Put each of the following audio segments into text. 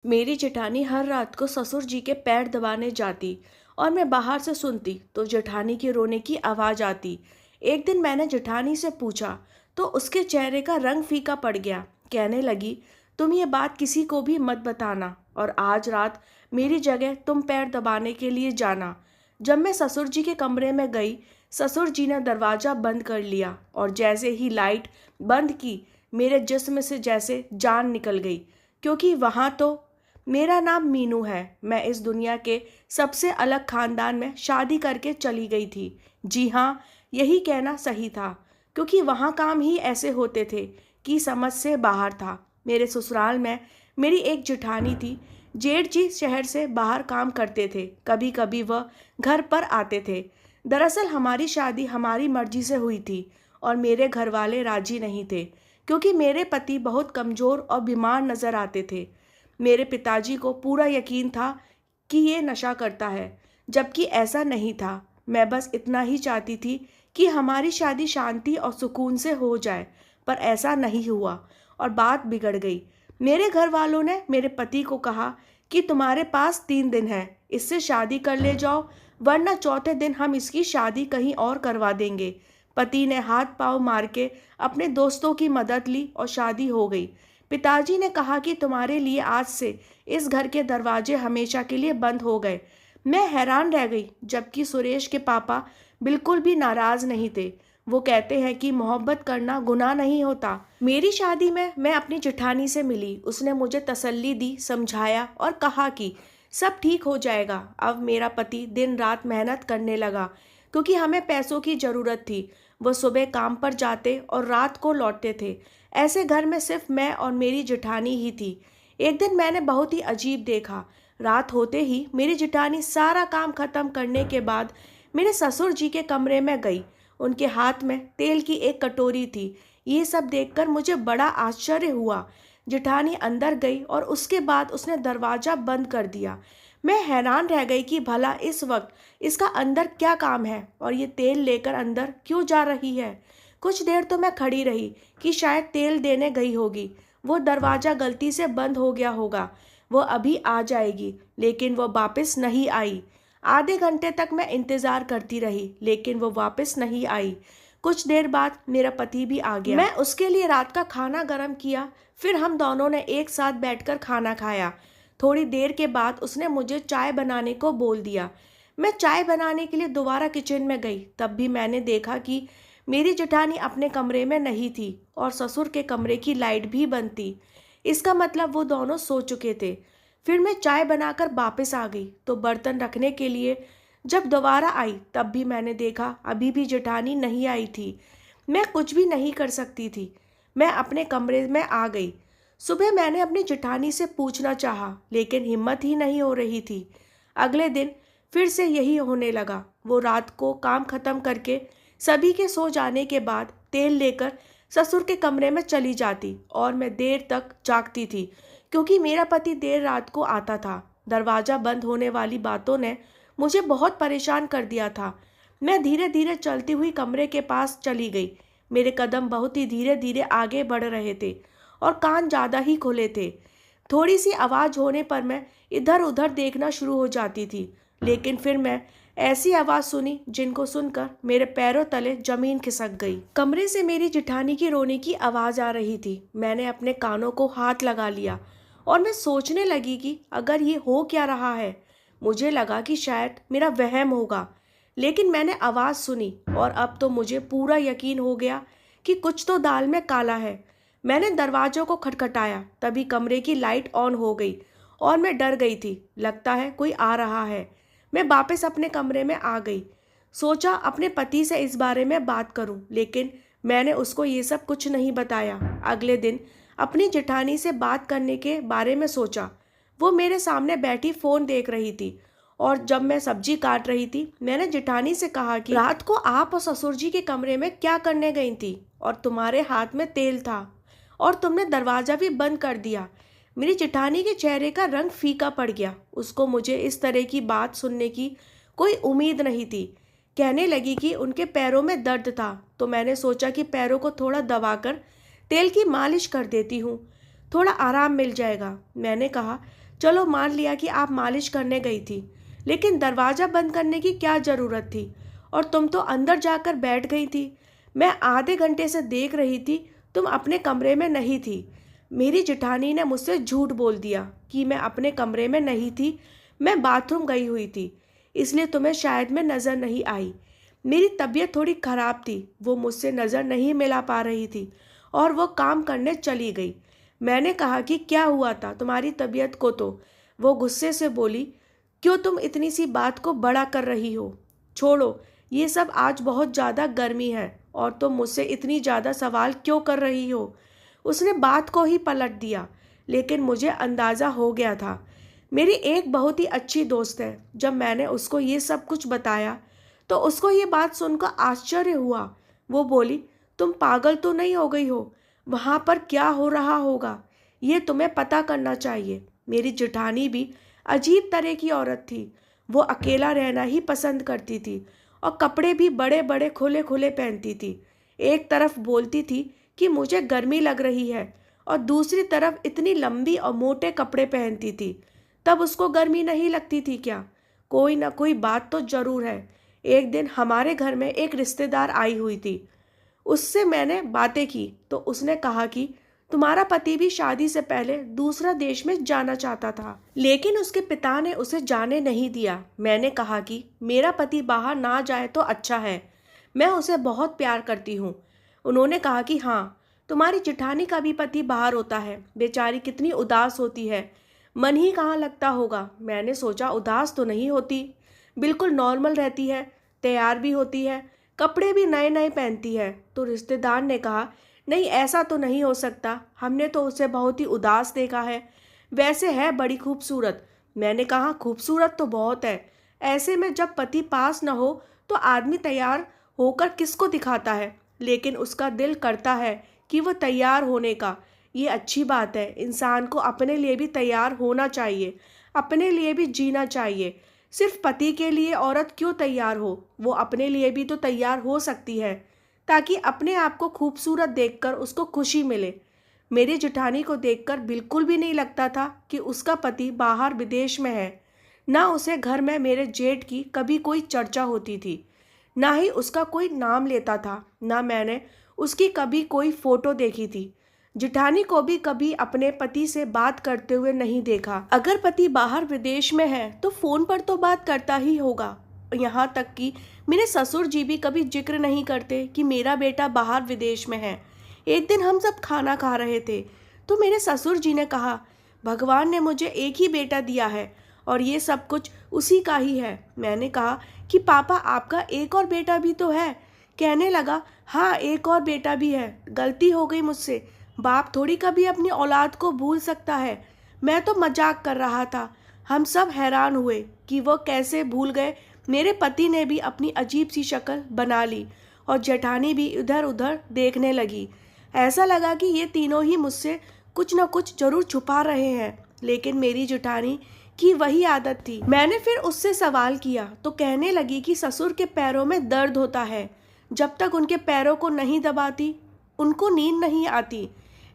मेरी जेठानी हर रात को ससुर जी के पैर दबाने जाती और मैं बाहर से सुनती तो जेठानी के रोने की आवाज़ आती। एक दिन मैंने जेठानी से पूछा तो उसके चेहरे का रंग फीका पड़ गया। कहने लगी, तुम ये बात किसी को भी मत बताना और आज रात मेरी जगह तुम पैर दबाने के लिए जाना। जब मैं ससुर जी के कमरे में गई, ससुर जी ने दरवाज़ा बंद कर लिया और जैसे ही लाइट बंद की, मेरे जिस्म से जैसे जान निकल गई। क्योंकि वहाँ तो मेरा नाम मीनू है। मैं इस दुनिया के सबसे अलग खानदान में शादी करके चली गई थी। जी हाँ, यही कहना सही था, क्योंकि वहाँ काम ही ऐसे होते थे कि समझ से बाहर था। मेरे ससुराल में मेरी एक जेठानी थी। जेठ जी शहर से बाहर काम करते थे। कभी कभी वह घर पर आते थे। दरअसल हमारी शादी हमारी मर्जी से हुई थी और मेरे घर वाले राजी नहीं थे, क्योंकि मेरे पति बहुत कमज़ोर और बीमार नज़र आते थे। मेरे पिताजी को पूरा यकीन था कि ये नशा करता है, जबकि ऐसा नहीं था। मैं बस इतना ही चाहती थी कि हमारी शादी शांति और सुकून से हो जाए, पर ऐसा नहीं हुआ और बात बिगड़ गई। मेरे घर वालों ने मेरे पति को कहा कि तुम्हारे पास 3 दिन है, इससे शादी कर ले जाओ, वरना चौथे दिन हम इसकी शादी कहीं और करवा देंगे। पति ने हाथ पांव मार के अपने दोस्तों की मदद ली और शादी हो गई। पिताजी ने कहा कि तुम्हारे लिए आज से इस घर के दरवाजे हमेशा के लिए बंद हो गए। मैं हैरान रह गई, जबकि सुरेश के पापा बिल्कुल भी नाराज नहीं थे। वो कहते हैं कि मोहब्बत करना गुनाह नहीं होता। मेरी शादी में मैं अपनी जेठानी से मिली। उसने मुझे तसल्ली दी, समझाया और कहा कि सब ठीक हो जाएगा। अब मेरा पति दिन रात मेहनत करने लगा, क्योंकि हमें पैसों की ज़रूरत थी। वो सुबह काम पर जाते और रात को लौटते थे। ऐसे घर में सिर्फ मैं और मेरी जेठानी ही थी। एक दिन मैंने बहुत ही अजीब देखा। रात होते ही मेरी जेठानी सारा काम खत्म करने के बाद मेरे ससुर जी के कमरे में गई। उनके हाथ में तेल की एक कटोरी थी। ये सब देखकर मुझे बड़ा आश्चर्य हुआ। जेठानी अंदर गई और उसके बाद उसने दरवाज़ा बंद कर दिया। मैं हैरान रह गई कि भला इस वक्त इसका अंदर क्या काम है और ये तेल लेकर अंदर क्यों जा रही है। कुछ देर तो मैं खड़ी रही कि शायद तेल देने गई होगी। वो दरवाज़ा गलती से बंद हो गया होगा, वो अभी आ जाएगी, लेकिन वो वापस नहीं आई। आधे घंटे तक मैं इंतज़ार करती रही, लेकिन वो वापस नहीं आई। कुछ देर बाद मेरा पति भी आ गया। मैं उसके लिए रात का खाना गर्म किया, फिर हम दोनों ने एक साथ बैठकर खाना खाया। थोड़ी देर के बाद उसने मुझे चाय बनाने को बोल दिया। मैं चाय बनाने के लिए दोबारा किचन में गई। तब भी मैंने देखा कि मेरी जेठानी अपने कमरे में नहीं थी और ससुर के कमरे की लाइट भी बंद थी। इसका मतलब वो दोनों सो चुके थे। फिर मैं चाय बनाकर वापस आ गई तो बर्तन रखने के लिए जब दोबारा आई, तब भी मैंने देखा अभी भी जेठानी नहीं आई थी। मैं कुछ भी नहीं कर सकती थी। मैं अपने कमरे में आ गई। सुबह मैंने अपनी जेठानी से पूछना चाहा, लेकिन हिम्मत ही नहीं हो रही थी। अगले दिन फिर से यही होने लगा। वो रात को काम खत्म करके सभी के सो जाने के बाद तेल लेकर ससुर के कमरे में चली जाती और मैं देर तक जागती थी, क्योंकि मेरा पति देर रात को आता था। दरवाज़ा बंद होने वाली बातों ने मुझे बहुत परेशान कर दिया था। मैं धीरे धीरे चलती हुई कमरे के पास चली गई। मेरे कदम बहुत ही धीरे धीरे आगे बढ़ रहे थे और कान ज़्यादा ही खुले थे। थोड़ी सी आवाज़ होने पर मैं इधर उधर देखना शुरू हो जाती थी, लेकिन फिर मैं ऐसी आवाज़ सुनी जिनको सुनकर मेरे पैरों तले जमीन खिसक गई। कमरे से मेरी जेठानी की रोने की आवाज़ आ रही थी। मैंने अपने कानों को हाथ लगा लिया और मैं सोचने लगी कि अगर ये हो क्या रहा है। मुझे लगा कि शायद मेरा वहम होगा, लेकिन मैंने आवाज़ सुनी और अब तो मुझे पूरा यकीन हो गया कि कुछ तो दाल में काला है। मैंने दरवाज़ों को खटखटाया, तभी कमरे की लाइट ऑन हो गई और मैं डर गई थी। लगता है कोई आ रहा है। मैं वापस अपने कमरे में आ गई। सोचा अपने पति से इस बारे में बात करूं, लेकिन मैंने उसको ये सब कुछ नहीं बताया। अगले दिन अपनी जेठानी से बात करने के बारे में सोचा। वो मेरे सामने बैठी फ़ोन देख रही थी और जब मैं सब्जी काट रही थी, मैंने जेठानी से कहा कि रात को आप और ससुर जी के कमरे में क्या करने गई थी और तुम्हारे हाथ में तेल था और तुमने दरवाज़ा भी बंद कर दिया। मेरी जेठानी के चेहरे का रंग फीका पड़ गया। उसको मुझे इस तरह की बात सुनने की कोई उम्मीद नहीं थी। कहने लगी कि उनके पैरों में दर्द था, तो मैंने सोचा कि पैरों को थोड़ा दबाकर तेल की मालिश कर देती हूँ, थोड़ा आराम मिल जाएगा। मैंने कहा, चलो मान लिया कि आप मालिश करने गई थी, लेकिन दरवाज़ा बंद करने की क्या ज़रूरत थी? और तुम तो अंदर जाकर बैठ गई थी। मैं आधे घंटे से देख रही थी, तुम अपने कमरे में नहीं थी। मेरी जेठानी ने मुझसे झूठ बोल दिया कि मैं अपने कमरे में नहीं थी, मैं बाथरूम गई हुई थी, इसलिए तुम्हें शायद मैं नज़र नहीं आई। मेरी तबीयत थोड़ी ख़राब थी, वो मुझसे नज़र नहीं मिला पा रही थी और वो काम करने चली गई। मैंने कहा कि क्या हुआ था तुम्हारी तबीयत को? तो वो गुस्से से बोली, क्यों तुम इतनी सी बात को बड़ा कर रही हो? छोड़ो ये सब, आज बहुत ज़्यादा गर्मी है और तुम मुझसे इतनी ज़्यादा सवाल क्यों कर रही हो? उसने बात को ही पलट दिया, लेकिन मुझे अंदाज़ा हो गया था। मेरी एक बहुत ही अच्छी दोस्त है, जब मैंने उसको ये सब कुछ बताया तो उसको ये बात सुनकर आश्चर्य हुआ। वो बोली, तुम पागल तो नहीं हो गई हो? वहाँ पर क्या हो रहा होगा ये तुम्हें पता करना चाहिए। मेरी जेठानी भी अजीब तरह की औरत थी। वो अकेला रहना ही पसंद करती थी और कपड़े भी बड़े बड़े खुले खुले पहनती थी। एक तरफ बोलती थी कि मुझे गर्मी लग रही है और दूसरी तरफ इतनी लंबी और मोटे कपड़े पहनती थी। तब उसको गर्मी नहीं लगती थी क्या? कोई ना कोई बात तो ज़रूर है। एक दिन हमारे घर में एक रिश्तेदार आई हुई थी, उससे मैंने बातें की तो उसने कहा कि तुम्हारा पति भी शादी से पहले दूसरा देश में जाना चाहता था, लेकिन उसके पिता ने उसे जाने नहीं दिया। मैंने कहा कि मेरा पति बाहर ना जाए तो अच्छा है, मैं उसे बहुत प्यार करती हूँ। उन्होंने कहा कि हाँ, तुम्हारी जेठानी का भी पति बाहर होता है, बेचारी कितनी उदास होती है, मन ही कहाँ लगता होगा। मैंने सोचा उदास तो नहीं होती, बिल्कुल नॉर्मल रहती है, तैयार भी होती है, कपड़े भी नए नए पहनती है। तो रिश्तेदार ने कहा, नहीं ऐसा तो नहीं हो सकता, हमने तो उसे बहुत ही उदास देखा है, वैसे है बड़ी खूबसूरत। मैंने कहा खूबसूरत तो बहुत है, ऐसे में जब पति पास न हो तो आदमी तैयार होकर किसको दिखाता है, लेकिन उसका दिल करता है कि वो तैयार होने का। ये अच्छी बात है, इंसान को अपने लिए भी तैयार होना चाहिए, अपने लिए भी जीना चाहिए। सिर्फ पति के लिए औरत क्यों तैयार हो, वो अपने लिए भी तो तैयार हो सकती है, ताकि अपने आप को खूबसूरत देखकर उसको खुशी मिले। मेरी जेठानी को देखकर बिल्कुल भी नहीं लगता था कि उसका पति बाहर विदेश में है। ना उसे घर में मेरे जेठ की कभी कोई चर्चा होती थी, ना ही उसका कोई नाम लेता था, ना मैंने उसकी कभी कोई फोटो देखी थी। जेठानी को भी कभी अपने पति से बात करते हुए नहीं देखा। अगर पति बाहर विदेश में है तो फोन पर तो बात करता ही होगा। यहाँ तक कि मेरे ससुर जी भी कभी जिक्र नहीं करते कि मेरा बेटा बाहर विदेश में है। एक दिन हम सब खाना खा रहे थे तो मेरे ससुर जी ने कहा, भगवान ने मुझे एक ही बेटा दिया है और ये सब कुछ उसी का ही है। मैंने कहा कि पापा आपका एक और बेटा भी तो है। कहने लगा, हाँ एक और बेटा भी है, गलती हो गई मुझसे, बाप थोड़ी कभी अपनी औलाद को भूल सकता है। मैं तो मजाक कर रहा था। हम सब हैरान हुए कि वो कैसे भूल गए। मेरे पति ने भी अपनी अजीब सी शक्ल बना ली और जेठानी भी इधर उधर देखने लगी। ऐसा लगा कि ये तीनों ही मुझसे कुछ न कुछ जरूर छुपा रहे हैं, लेकिन मेरी जेठानी की वही आदत थी। मैंने फिर उससे सवाल किया तो कहने लगी कि ससुर के पैरों में दर्द होता है, जब तक उनके पैरों को नहीं दबाती उनको नींद नहीं आती।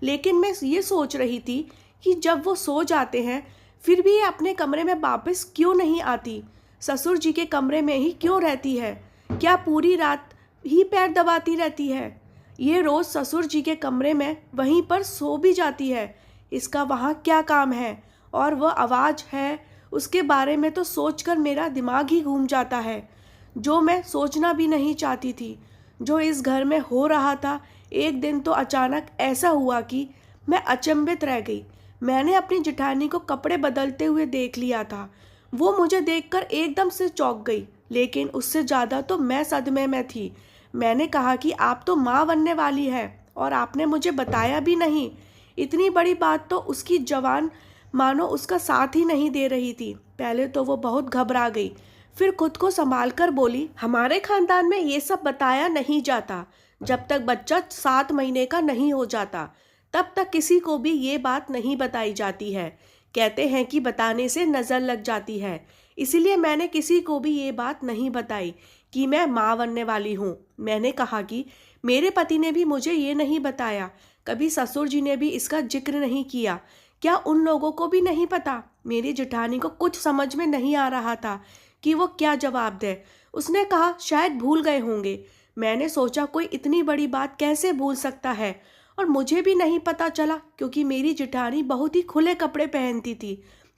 लेकिन मैं ये सोच रही थी कि जब वो सो जाते हैं फिर भी ये अपने कमरे में वापस क्यों नहीं आती, ससुर जी के कमरे में ही क्यों रहती है? क्या पूरी रात ही पैर दबाती रहती है? ये रोज़ ससुर जी के कमरे में वहीं पर सो भी जाती है, इसका वहाँ क्या काम है? और वह आवाज़ है, उसके बारे में तो सोचकर मेरा दिमाग ही घूम जाता है, जो मैं सोचना भी नहीं चाहती थी। जो इस घर में हो रहा था, एक दिन तो अचानक ऐसा हुआ कि मैं अचंभित रह गई। मैंने अपनी जेठानी को कपड़े बदलते हुए देख लिया था। वो मुझे देखकर एकदम से चौंक गई, लेकिन उससे ज़्यादा तो मैं सदमे में थी। मैंने कहा कि आप तो माँ बनने वाली है और आपने मुझे बताया भी नहीं। इतनी बड़ी बात तो उसकी जवान मानो उसका साथ ही नहीं दे रही थी। पहले तो वो बहुत घबरा गई, फिर खुद को संभाल कर बोली, हमारे खानदान में ये सब बताया नहीं जाता। जब तक बच्चा 7 महीने का नहीं हो जाता तब तक किसी को भी ये बात नहीं बताई जाती है। कहते हैं कि बताने से नज़र लग जाती है, इसीलिए मैंने किसी को भी ये बात नहीं बताई कि मैं माँ बनने वाली हूँ। मैंने कहा कि मेरे पति ने भी मुझे ये नहीं बताया, कभी ससुर जी ने भी इसका जिक्र नहीं किया क्या उन लोगों को भी नहीं पता? मेरी जेठानी को कुछ समझ में नहीं आ रहा था कि वो क्या जवाब दे। उसने कहा शायद भूल गए होंगे। मैंने सोचा कोई इतनी बड़ी बात कैसे भूल सकता है, और मुझे भी नहीं पता चला क्योंकि मेरी जेठानी बहुत ही खुले कपड़े पहनती थी।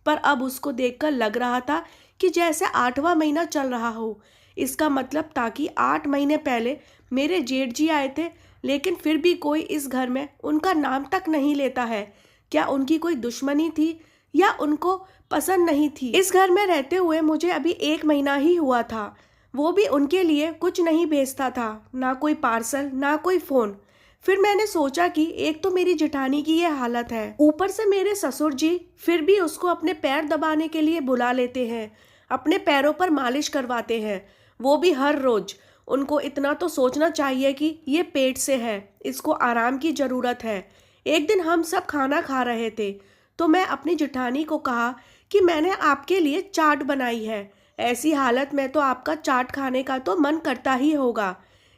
पर अब उसको देखकर लग रहा था कि जैसे 8वां महीना चल रहा हो। इसका मतलब था कि 8 महीने पहले मेरे जेठ जी आए थे, लेकिन फिर भी कोई इस घर में उनका नाम तक नहीं लेता है। क्या उनकी कोई दुश्मनी थी या उनको पसंद नहीं थी? इस घर में रहते हुए मुझे अभी 1 महीना ही हुआ था। वो भी उनके लिए कुछ नहीं भेजता था, ना कोई पार्सल ना कोई फ़ोन। फिर मैंने सोचा कि एक तो मेरी जेठानी की ये हालत है, ऊपर से मेरे ससुर जी फिर भी उसको अपने पैर दबाने के लिए बुला लेते हैं, अपने पैरों पर मालिश करवाते हैं, वो भी हर रोज। उनको इतना तो सोचना चाहिए कि ये पेट से है, इसको आराम की ज़रूरत है। एक दिन हम सब खाना खा रहे थे तो मैं अपनी जेठानी को कहा कि मैंने आपके लिए चाट बनाई है। ऐसी हालत में तो आपका चाट खाने का तो मन करता ही होगा।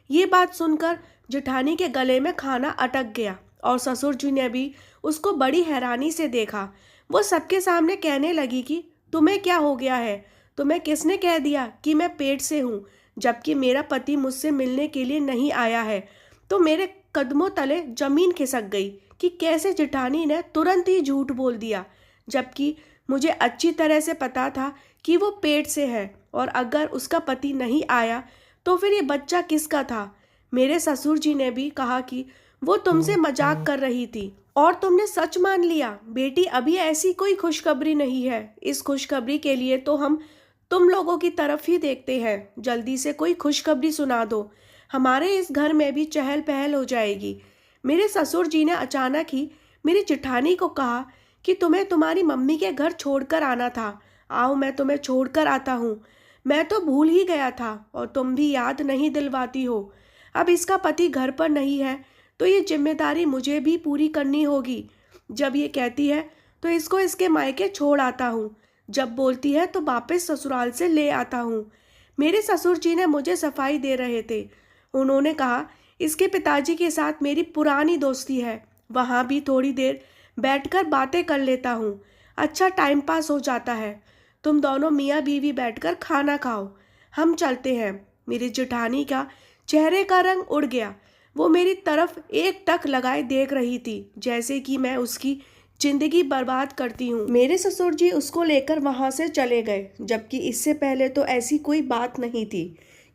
ये बात सुनकर जेठानी के गले में खाना अटक गया और ससुर जी ने भी उसको बड़ी हैरानी से देखा। वो सबके सामने कहने लगी कि तुम्हें क्या हो गया है? तुम्हें किसने कह दिया कि मैं पेट से हूँ, जबकि मेरा पति मुझसे मिलने के लिए नहीं आया है? तो मेरे कदमों तले जमीन खिसक गई कि कैसे जेठानी ने तुरंत ही झूठ बोल दिया, जबकि मुझे अच्छी तरह से पता था कि वो पेट से है, और अगर उसका पति नहीं आया तो फिर ये बच्चा किसका था? मेरे ससुर जी ने भी कहा कि वो तुमसे मजाक कर रही थी और तुमने सच मान लिया। बेटी, अभी ऐसी कोई खुशखबरी नहीं है। इस खुशखबरी के लिए तो हम तुम लोगों की तरफ ही देखते हैं। जल्दी से कोई खुशखबरी सुना दो, हमारे इस घर में भी चहल पहल हो जाएगी। मेरे ससुर जी ने अचानक ही मेरी जेठानी को कहा कि तुम्हें तुम्हारी मम्मी के घर छोड़कर आना था। आओ, मैं तुम्हें छोड़कर आता हूँ। मैं तो भूल ही गया था और तुम भी याद नहीं दिलवाती हो। अब इसका पति घर पर नहीं है तो ये जिम्मेदारी मुझे भी पूरी करनी होगी। जब ये कहती है तो इसको इसके मायके छोड़ आता हूँ, जब बोलती है तो वापस ससुराल से ले आता हूँ। मेरे ससुर जी ने मुझे सफाई दे रहे थे। उन्होंने कहा इसके पिताजी के साथ मेरी पुरानी दोस्ती है, वहाँ भी थोड़ी देर बैठकर बातें कर लेता हूँ। अच्छा टाइम पास हो जाता है। तुम दोनों मियाँ बीवी बैठकर खाना खाओ, हम चलते हैं। मेरी जेठानी का चेहरे का रंग उड़ गया। वो मेरी तरफ एक टक लगाए देख रही थी, जैसे कि मैं उसकी जिंदगी बर्बाद करती हूँ। मेरे ससुर जी उसको लेकर वहाँ से चले गए, जबकि इससे पहले तो ऐसी कोई बात नहीं थी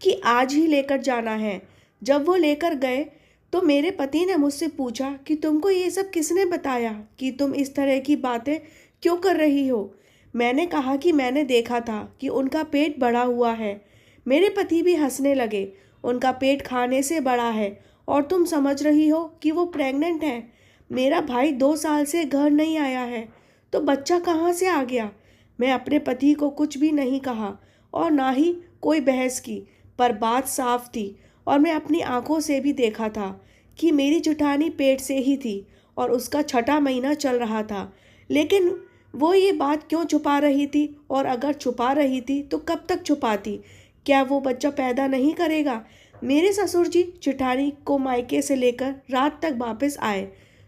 कि आज ही लेकर जाना है। जब वो लेकर गए तो मेरे पति ने मुझसे पूछा कि तुमको ये सब किसने बताया कि तुम इस तरह की बातें क्यों कर रही हो? मैंने कहा कि मैंने देखा था कि उनका पेट बढ़ा हुआ है। मेरे पति भी हंसने लगे। उनका पेट खाने से बड़ा है और तुम समझ रही हो कि वो प्रेग्नेंट है। मेरा भाई 2 साल से घर नहीं आया है तो बच्चा कहाँ से आ गया? मैं अपने पति को कुछ भी नहीं कहा और ना ही कोई बहस की, पर बात साफ थी और मैं अपनी आंखों से भी देखा था कि मेरी जेठानी पेट से ही थी और उसका 6वां महीना चल रहा था। लेकिन वो ये बात क्यों छुपा रही थी? और अगर छुपा रही थी तो कब तक छुपाती? क्या वो बच्चा पैदा नहीं करेगा? मेरे ससुर जी जेठानी को मायके से लेकर रात तक वापस आए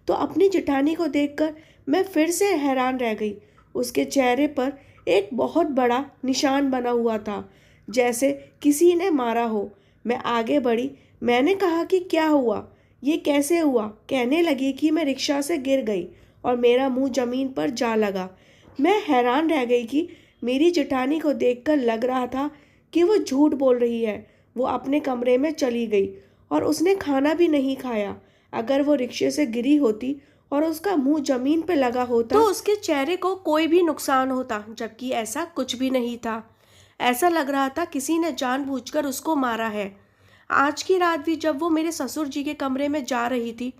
तो अपनी जेठानी को देखकर मैं फिर से हैरान रह गई। उसके चेहरे पर एक बहुत बड़ा निशान बना हुआ था, जैसे किसी ने मारा हो। मैं आगे बढ़ी। मैंने कहा कि क्या हुआ, ये कैसे हुआ? कहने लगी कि मैं रिक्शा से गिर गई और मेरा मुंह जमीन पर जा लगा। मैं हैरान रह गई कि मेरी जेठानी को देखकर लग रहा था कि वो झूठ बोल रही है। वो अपने कमरे में चली गई और उसने खाना भी नहीं खाया। अगर वो रिक्शे से गिरी होती और उसका मुंह जमीन पर लगा होता तो उसके चेहरे को कोई भी नुकसान होता, जबकि ऐसा कुछ भी नहीं था। ऐसा लग रहा था किसी ने जानबूझकर उसको मारा है। आज की रात भी जब वो मेरे ससुर जी के कमरे में जा रही थी,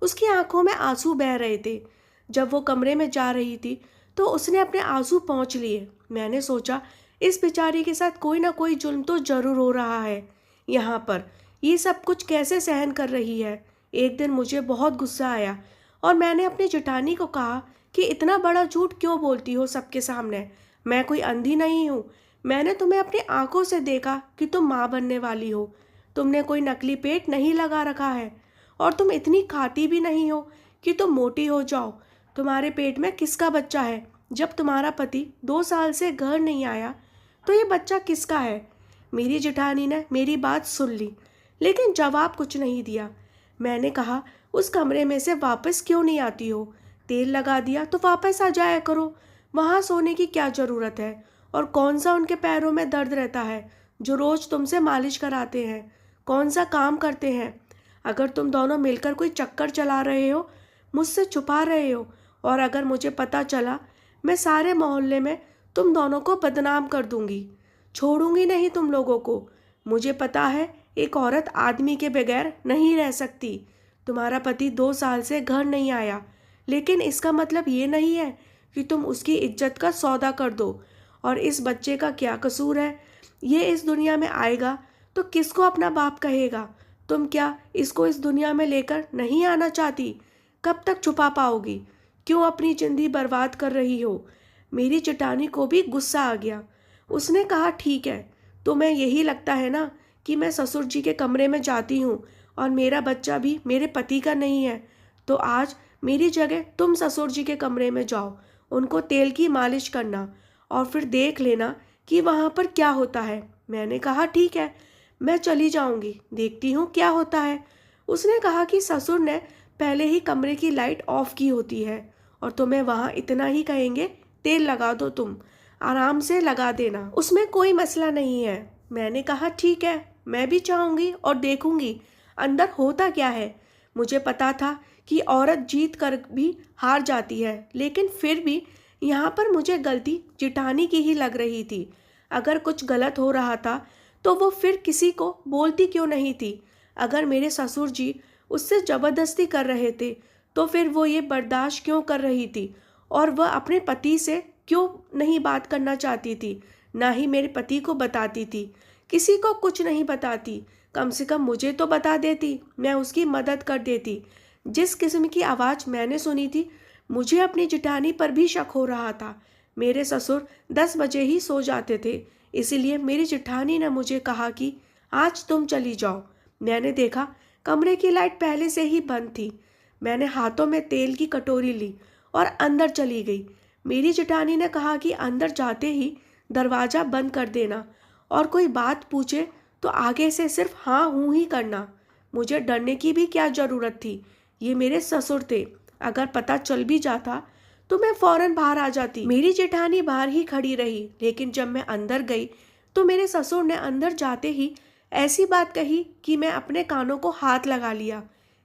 उसकी आंखों में आंसू बह रहे थे। जब वो कमरे में जा रही थी तो उसने अपने आंसू पोंछ लिए। मैंने सोचा इस बेचारी के साथ कोई ना कोई जुल्म तो जरूर हो रहा है। यहाँ पर ये सब कुछ कैसे सहन कर रही है? एक दिन मुझे बहुत गुस्सा आया और मैंने अपनी जेठानी को कहा कि इतना बड़ा झूठ क्यों बोलती हो सबके सामने? मैं कोई अंधी नहीं हूँ। मैंने तुम्हें अपनी आंखों से देखा कि तुम माँ बनने वाली हो। तुमने कोई नकली पेट नहीं लगा रखा है और तुम इतनी खाती भी नहीं हो कि तुम मोटी हो जाओ। तुम्हारे पेट में किसका बच्चा है? जब तुम्हारा पति 2 साल से घर नहीं आया तो ये बच्चा किसका है? मेरी जेठानी ने मेरी बात सुन ली, लेकिन जवाब कुछ नहीं दिया। मैंने कहा, उस कमरे में से वापस क्यों नहीं आती हो? तेल लगा दिया तो वापस आ जाया करो। वहाँ सोने की क्या ज़रूरत है? और कौन सा उनके पैरों में दर्द रहता है जो रोज़ तुमसे मालिश कराते हैं? कौन सा काम करते हैं? अगर तुम दोनों मिलकर कोई चक्कर चला रहे हो, मुझसे छुपा रहे हो, और अगर मुझे पता चला, मैं सारे मोहल्ले में तुम दोनों को बदनाम कर दूंगी। छोड़ूंगी नहीं तुम लोगों को। मुझे पता है एक औरत आदमी के बगैर नहीं रह सकती। तुम्हारा पति 2 साल से घर नहीं आया, लेकिन इसका मतलब ये नहीं है कि तुम उसकी इज्जत का सौदा कर दो। और इस बच्चे का क्या कसूर है? ये इस दुनिया में आएगा तो किसको अपना बाप कहेगा? तुम क्या इसको इस दुनिया में लेकर नहीं आना चाहती? कब तक छुपा पाओगी? क्यों अपनी जिंदगी बर्बाद कर रही हो? मेरी चटानी को भी गुस्सा आ गया। उसने कहा, ठीक है, तुम्हें यही लगता है ना कि मैं ससुर जी के कमरे में जाती हूँ और मेरा बच्चा भी मेरे पति का नहीं है, तो आज मेरी जगह तुम ससुर जी के कमरे में जाओ, उनको तेल की मालिश करना और फिर देख लेना कि वहाँ पर क्या होता है। मैंने कहा, ठीक है, मैं चली जाऊँगी, देखती हूँ क्या होता है। उसने कहा कि ससुर ने पहले ही कमरे की लाइट ऑफ की होती है और तुम्हें वहाँ इतना ही कहेंगे, तेल लगा दो, तुम आराम से लगा देना, उसमें कोई मसला नहीं है। मैंने कहा, ठीक है, मैं भी चाहूँगी और देखूँगी अंदर होता क्या है। मुझे पता था कि औरत जीत कर भी हार जाती है, लेकिन फिर भी यहाँ पर मुझे गलती जिठानी की ही लग रही थी। अगर कुछ गलत हो रहा था तो वो फिर किसी को बोलती क्यों नहीं थी? अगर मेरे ससुर जी उससे ज़बरदस्ती कर रहे थे तो फिर वो ये बर्दाश्त क्यों कर रही थी? और वह अपने पति से क्यों नहीं बात करना चाहती थी? ना ही मेरे पति को बताती थी, किसी को कुछ नहीं बताती। कम से कम मुझे तो बता देती, मैं उसकी मदद कर देती। जिस किस्म की आवाज़ मैंने सुनी थी, मुझे अपनी जिठानी पर भी शक हो रहा था। मेरे ससुर 10 बजे ही सो जाते थे, इसीलिए मेरी जिठानी ने मुझे कहा कि आज तुम चली जाओ। मैंने देखा कमरे की लाइट पहले से ही बंद थी। मैंने हाथों में तेल की कटोरी ली और अंदर चली गई। मेरी जिठानी ने कहा कि अंदर जाते ही दरवाज़ा बंद कर देना और कोई बात पूछे तो आगे से सिर्फ हाँ हूँ ही करना। मुझे डरने की भी क्या ज़रूरत थी? ये मेरे ससुर थे, अगर पता चल भी जाता तो मैं फ़ौरन बाहर आ जाती। मेरी जेठानी बाहर ही खड़ी रही, लेकिन जब मैं अंदर गई तो मेरे ससुर ने अंदर जाते ही ऐसी बात कही कि मैं अपने कानों को हाथ लगा लिया।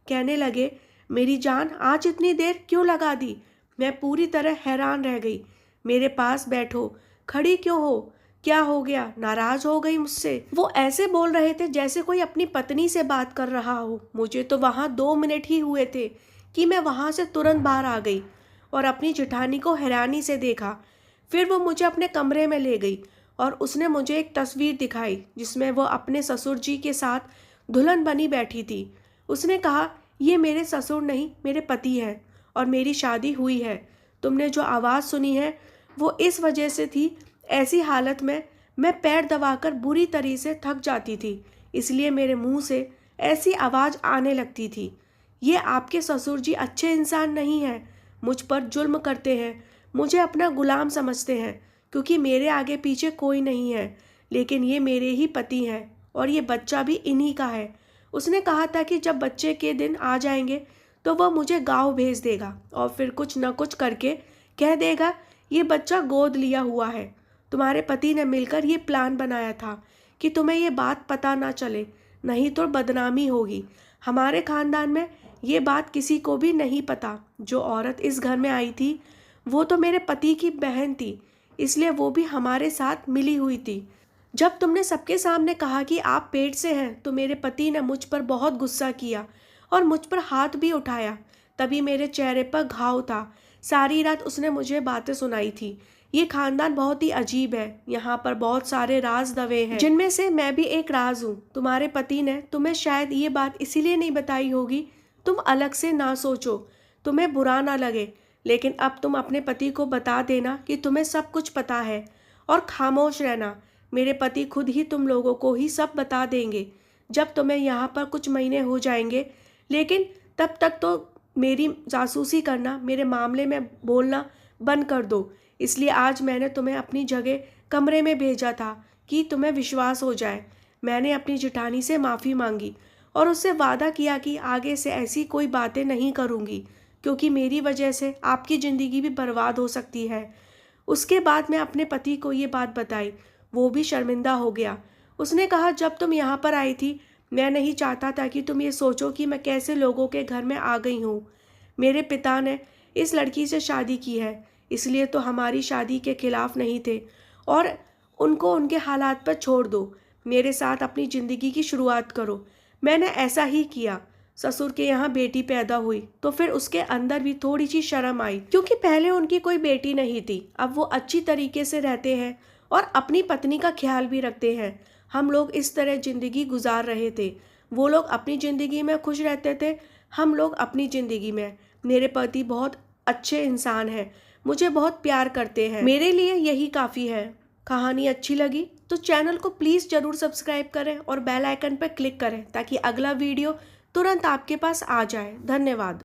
कहने लगे, मेरी जान, आज इतनी देर क्यों लगा दी? मैं पूरी तरह हैरान रह गई। मेरे पास बैठो, खड़ी क्यों हो? क्या हो गया? नाराज हो गई मुझसे? वो ऐसे बोल रहे थे जैसे कोई अपनी पत्नी से बात कर रहा हो। मुझे तो वहाँ 2 मिनट ही हुए थे कि मैं वहाँ से तुरंत बाहर आ गई और अपनी जेठानी को हैरानी से देखा। फिर वो मुझे अपने कमरे में ले गई और उसने मुझे एक तस्वीर दिखाई जिसमें वो अपने ससुर जी के साथ दुल्हन बनी बैठी थी। उसने कहा, ये मेरे ससुर नहीं, मेरे पति हैं और मेरी शादी हुई है। तुमने जो आवाज़ सुनी है वो इस वजह से थी। ऐसी हालत में मैं पैर दबाकर बुरी तरह से थक जाती थी, इसलिए मेरे मुंह से ऐसी आवाज़ आने लगती थी। ये आपके ससुर जी अच्छे इंसान नहीं हैं, मुझ पर जुल्म करते हैं, मुझे अपना गुलाम समझते हैं क्योंकि मेरे आगे पीछे कोई नहीं है, लेकिन ये मेरे ही पति हैं और ये बच्चा भी इन्हीं का है। उसने कहा था कि जब बच्चे के दिन आ जाएंगे तो वह मुझे गाँव भेज देगा और फिर कुछ न कुछ करके कह देगा ये बच्चा गोद लिया हुआ है। तुम्हारे पति ने मिलकर ये प्लान बनाया था कि तुम्हें ये बात पता ना चले, नहीं तो बदनामी होगी। हमारे खानदान में ये बात किसी को भी नहीं पता। जो औरत इस घर में आई थी वो तो मेरे पति की बहन थी, इसलिए वो भी हमारे साथ मिली हुई थी। जब तुमने सबके सामने कहा कि आप पेट से हैं तो मेरे पति ने मुझ पर बहुत गुस्सा किया और मुझ पर हाथ भी उठाया। तभी मेरे चेहरे पर घाव था। सारी रात उसने मुझे बातें सुनाई थी। ये खानदान बहुत ही अजीब है, यहाँ पर बहुत सारे राज दबे हैं, जिनमें से मैं भी एक राज हूँ। तुम्हारे पति ने तुम्हें शायद ये बात इसीलिए नहीं बताई होगी, तुम अलग से ना सोचो, तुम्हें बुरा ना लगे, लेकिन अब तुम अपने पति को बता देना कि तुम्हें सब कुछ पता है और खामोश रहना। मेरे पति खुद ही तुम लोगों को ही सब बता देंगे जब तुम्हें यहाँ पर कुछ महीने हो जाएंगे, लेकिन तब तक तो मेरी जासूसी करना, मेरे मामले में बोलना बंद कर दो। इसलिए आज मैंने तुम्हें अपनी जगह कमरे में भेजा था कि तुम्हें विश्वास हो जाए। मैंने अपनी जेठानी से माफ़ी मांगी और उससे वादा किया कि आगे से ऐसी कोई बातें नहीं करूँगी, क्योंकि मेरी वजह से आपकी ज़िंदगी भी बर्बाद हो सकती है। उसके बाद मैं अपने पति को ये बात बताई। वो भी शर्मिंदा हो गया। उसने कहा, जब तुम यहाँ पर आई थी, मैं नहीं चाहता था कि तुम ये सोचो कि मैं कैसे लोगों के घर में आ गई हूँ। मेरे पिता ने इस लड़की से शादी की है, इसलिए तो हमारी शादी के खिलाफ नहीं थे, और उनको उनके हालात पर छोड़ दो। मेरे साथ अपनी ज़िंदगी की शुरुआत करो। मैंने ऐसा ही किया। ससुर के यहाँ बेटी पैदा हुई तो फिर उसके अंदर भी थोड़ी सी शर्म आई, क्योंकि पहले उनकी कोई बेटी नहीं थी। अब वो अच्छी तरीके से रहते हैं और अपनी पत्नी का ख्याल भी रखते हैं। हम लोग इस तरह ज़िंदगी गुजार रहे थे। वो लोग अपनी ज़िंदगी में खुश रहते थे, हम लोग अपनी ज़िंदगी में। मेरे पति बहुत अच्छे इंसान हैं, मुझे बहुत प्यार करते हैं। मेरे लिए यही काफ़ी है। कहानी अच्छी लगी तो चैनल को प्लीज़ ज़रूर सब्सक्राइब करें और बेल आइकन पर क्लिक करें ताकि अगला वीडियो तुरंत आपके पास आ जाए। धन्यवाद।